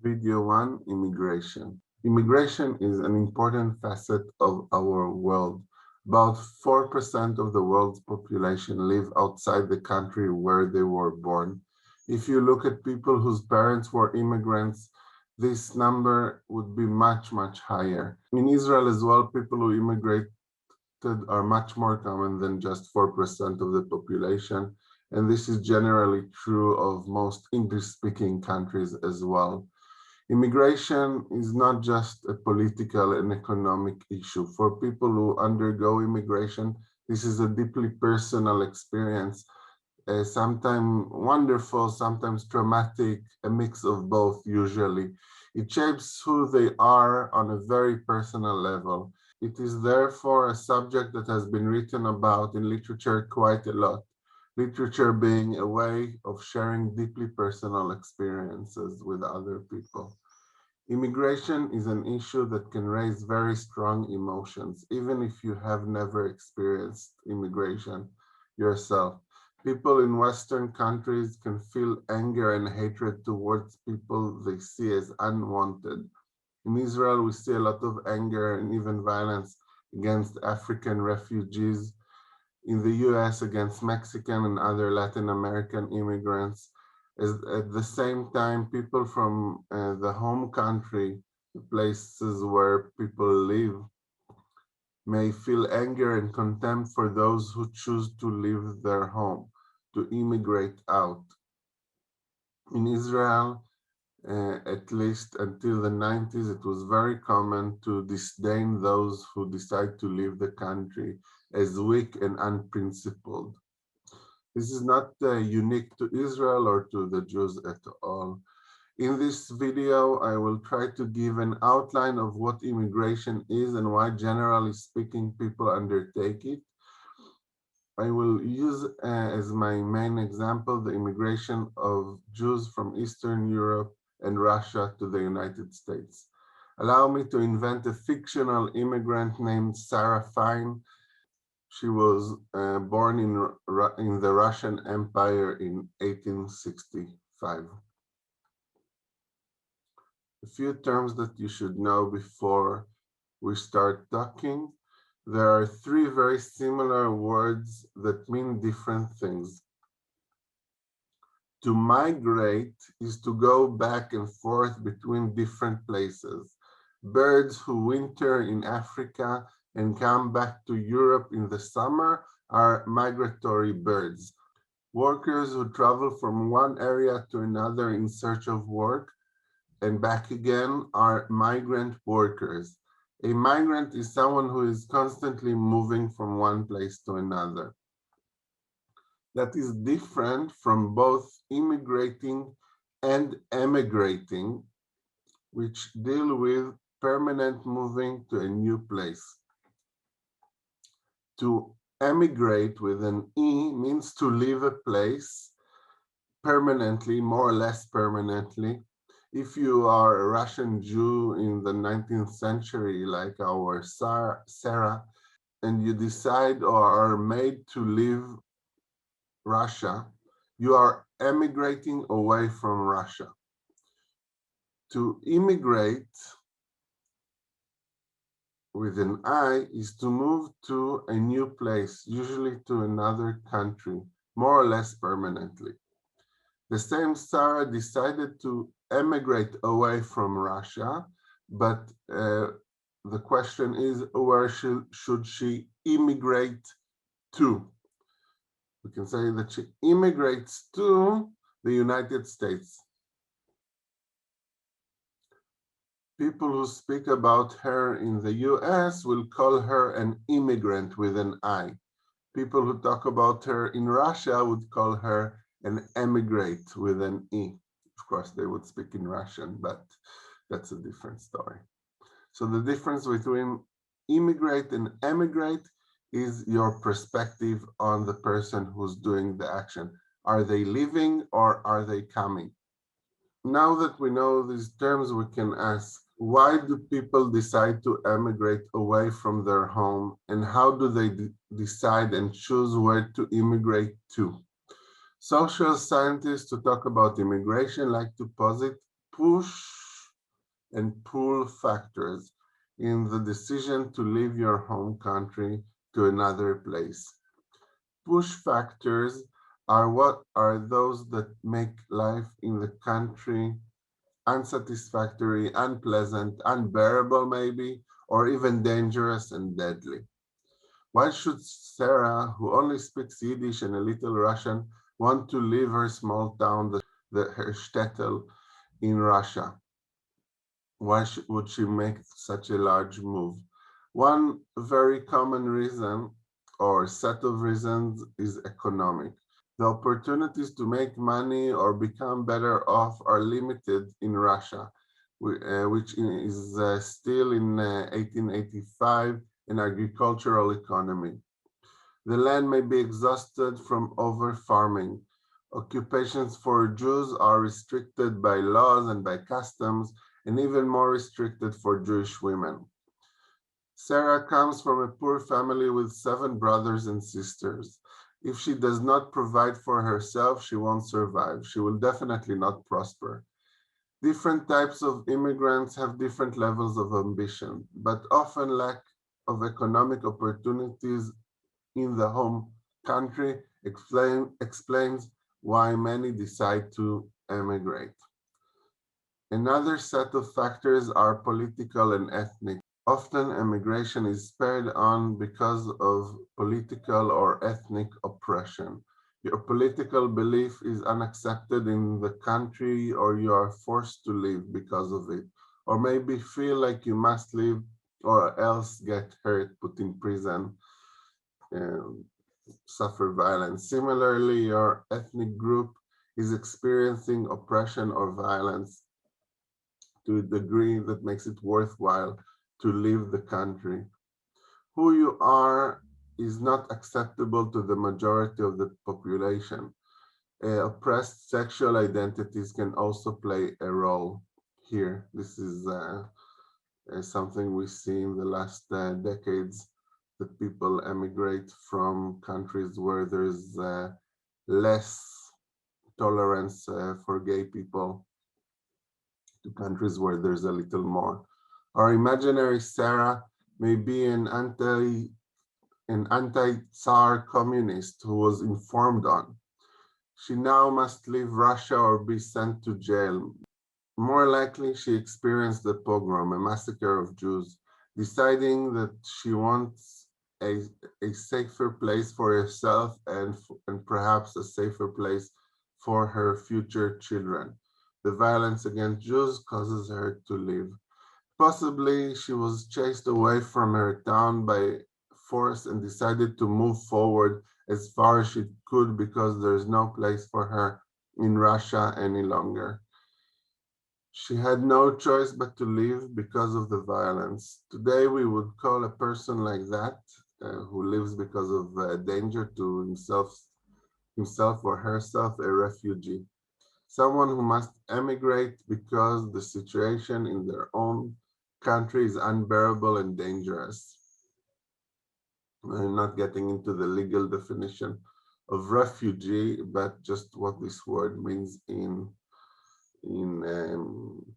Video 1, Immigration. Immigration is an important facet of our world. About 4% of the world's population live outside the country where they were born. If you look at people whose parents were immigrants, this number would be much, much higher. In Israel as well, people who immigrated are much more common than just 4% of the population. And this is generally true of most English-speaking countries as well. Immigration is not just a political and economic issue. For people who undergo immigration, this is a deeply personal experience, sometimes wonderful, sometimes traumatic, a mix of both usually. It shapes who they are on a very personal level. It is therefore a subject that has been written about in literature quite a lot. Literature being a way of sharing deeply personal experiences with other people. Immigration is an issue that can raise very strong emotions, even if you have never experienced immigration yourself. People in Western countries can feel anger and hatred towards people they see as unwanted. In Israel, we see a lot of anger and even violence against African refugees. In the US, against Mexican and other Latin American immigrants. At the same time, people from the home country, the places where people live, may feel anger and contempt for those who choose to leave their home, to immigrate out. In Israel, at least until the 90s, it was very common to disdain those who decide to leave the country as weak and unprincipled. This is not unique to Israel or to the Jews at all. In this video, I will try to give an outline of what immigration is and why, generally speaking, people undertake it. I will use as my main example the immigration of Jews from Eastern Europe and Russia to the United States. Allow me to invent a fictional immigrant named Sarah Fine. She was born in the Russian Empire in 1865. A few terms that you should know before we start talking. There are three very similar words that mean different things. To migrate is to go back and forth between different places. Birds who winter in Africa and come back to Europe in the summer are migratory birds. Workers who travel from one area to another in search of work and back again are migrant workers. A migrant is someone who is constantly moving from one place to another. That is different from both immigrating and emigrating, which deal with permanent moving to a new place. To emigrate with an E means to leave a place permanently, more or less permanently. If you are a Russian Jew in the 19th century, like our Sarah, and you decide or are made to leave Russia, you are emigrating away from Russia. To immigrate with an I is to move to a new place, usually to another country, more or less permanently. The same Sarah decided to emigrate away from Russia, but the question is, where should she immigrate to? We can say that she immigrates to the United States. People who speak about her in the US will call her an immigrant with an I. People who talk about her in Russia would call her an emigrate with an E. Of course, they would speak in Russian, but that's a different story. So the difference between immigrate and emigrate is your perspective on the person who's doing the action. Are they leaving or are they coming? Now that we know these terms, we can ask, why do people decide to emigrate away from their home, and how do they decide and choose where to immigrate to? Social scientists who talk about immigration like to posit push and pull factors in the decision to leave your home country to another place. Push factors are those that make life in the country unsatisfactory, unpleasant, unbearable maybe, or even dangerous and deadly. Why should Sarah, who only speaks Yiddish and a little Russian, want to leave her small town, her shtetl in Russia? Why would she make such a large move? One very common reason or set of reasons is economic. The opportunities to make money or become better off are limited in Russia, which is still in 1885 an agricultural economy. The land may be exhausted from over farming. Occupations for Jews are restricted by laws and by customs, and even more restricted for Jewish women. Sarah comes from a poor family with 7 brothers and sisters. If she does not provide for herself, she won't survive. She will definitely not prosper. Different types of immigrants have different levels of ambition, but often lack of economic opportunities in the home country explains why many decide to emigrate. Another set of factors are political and ethnic. Often immigration is spurred on because of political or ethnic oppression. Your political belief is unaccepted in the country, or you are forced to leave because of it, or maybe feel like you must leave or else get hurt, put in prison, and suffer violence. Similarly, your ethnic group is experiencing oppression or violence to a degree that makes it worthwhile to leave the country. Who you are is not acceptable to the majority of the population. Oppressed sexual identities can also play a role here. This is something we see in the last decades, that people emigrate from countries where there's less tolerance for gay people to countries where there's a little more. Our imaginary Sarah may be an anti-Tsar communist who was informed on. She now must leave Russia or be sent to jail. More likely, she experienced the pogrom, a massacre of Jews, deciding that she wants a, a safer place for herself and perhaps a safer place for her future children. The violence against Jews causes her to leave. Possibly she was chased away from her town by force and decided to move forward as far as she could because there's no place for her in Russia any longer. She had no choice but to leave because of the violence. Today, we would call a person like that, who lives because of danger to himself or herself, a refugee. Someone who must emigrate because the situation in their own country is unbearable and dangerous. I'm not getting into the legal definition of refugee, but just what this word means in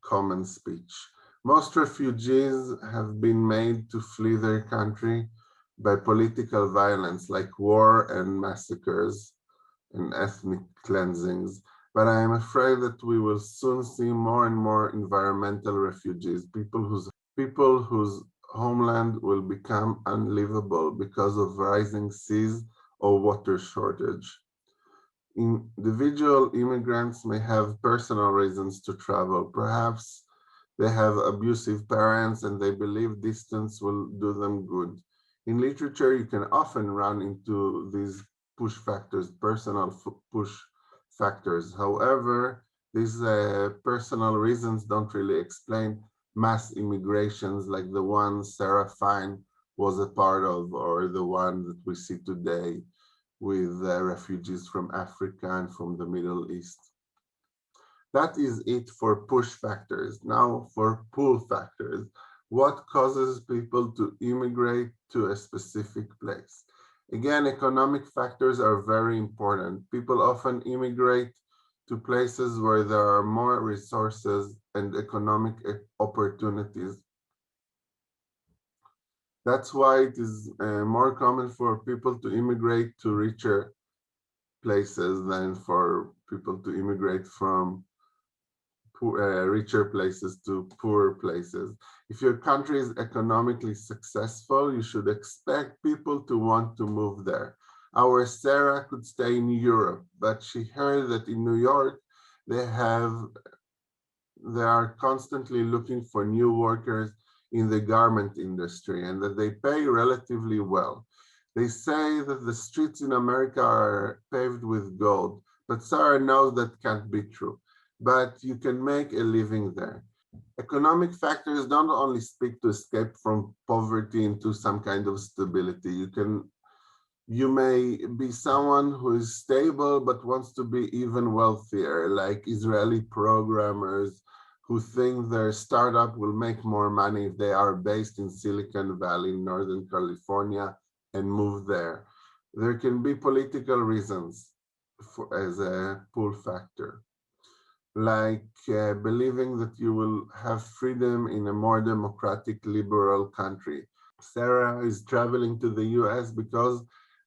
common speech. Most refugees have been made to flee their country by political violence like war and massacres and ethnic cleansings. But I am afraid that we will soon see more and more environmental refugees, people whose homeland will become unlivable because of rising seas or water shortage. Individual immigrants may have personal reasons to travel. Perhaps they have abusive parents and they believe distance will do them good. In literature, you can often run into these push factors, personal push factors. However, these personal reasons don't really explain mass immigrations like the one Sarah Fine was a part of, or the one that we see today with refugees from Africa and from the Middle East. That is it for push factors. Now for pull factors. What causes people to immigrate to a specific place? Again, economic factors are very important. People often immigrate to places where there are more resources and economic opportunities. That's why it is more common for people to immigrate to richer places than for people to immigrate from richer places to poorer places. If your country is economically successful, you should expect people to want to move there. Our Sarah could stay in Europe, but she heard that in New York, they are constantly looking for new workers in the garment industry and that they pay relatively well. They say that the streets in America are paved with gold, but Sarah knows that can't be true. But you can make a living there. Economic factors don't only speak to escape from poverty into some kind of stability. You may be someone who is stable but wants to be even wealthier, like Israeli programmers who think their startup will make more money if they are based in Silicon Valley, Northern California, and move there. There can be political reasons as a pull factor, like believing that you will have freedom in a more democratic, liberal country. Sarah is traveling to the US because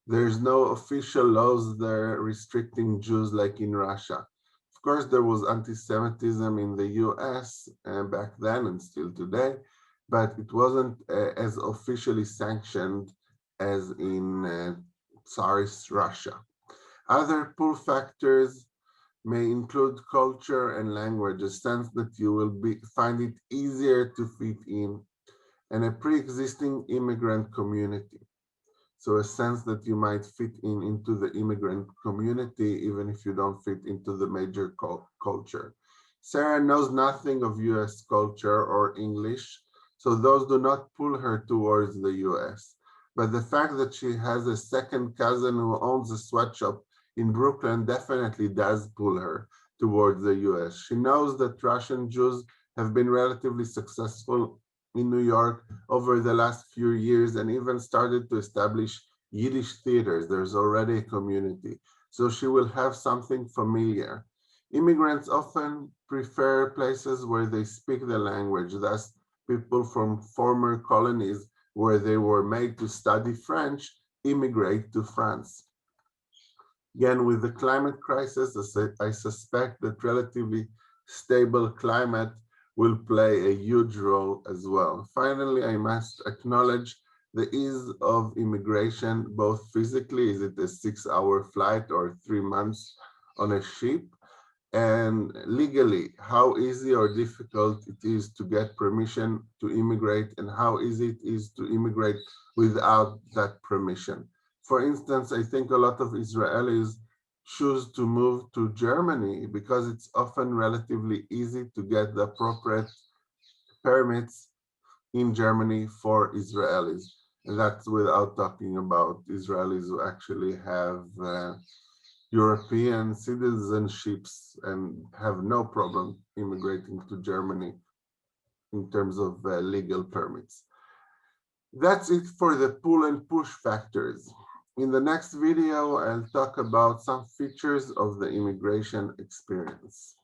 there's no official laws there restricting Jews like in Russia. Of course, there was anti-Semitism in the US back then and still today, but it wasn't as officially sanctioned as in Tsarist Russia. Other pull factors may include culture and language, a sense that you will find it easier to fit in, and a pre-existing immigrant community. So a sense that you might fit into the immigrant community, even if you don't fit into the major culture. Sarah knows nothing of US culture or English, so those do not pull her towards the US. But the fact that she has a second cousin who owns a sweatshop in Brooklyn definitely does pull her towards the US. She knows that Russian Jews have been relatively successful in New York over the last few years and even started to establish Yiddish theaters. There's already a community. So she will have something familiar. Immigrants often prefer places where they speak the language. Thus, people from former colonies where they were made to study French immigrate to France. Again, with the climate crisis, I suspect that relatively stable climate will play a huge role as well. Finally, I must acknowledge the ease of immigration, both physically, is it a 6-hour flight or 3 months on a ship, and legally, how easy or difficult it is to get permission to immigrate and how easy it is to immigrate without that permission. For instance, I think a lot of Israelis choose to move to Germany because it's often relatively easy to get the appropriate permits in Germany for Israelis. And that's without talking about Israelis who actually have European citizenships and have no problem immigrating to Germany in terms of legal permits. That's it for the pull and push factors. In the next video, I'll talk about some features of the immigration experience.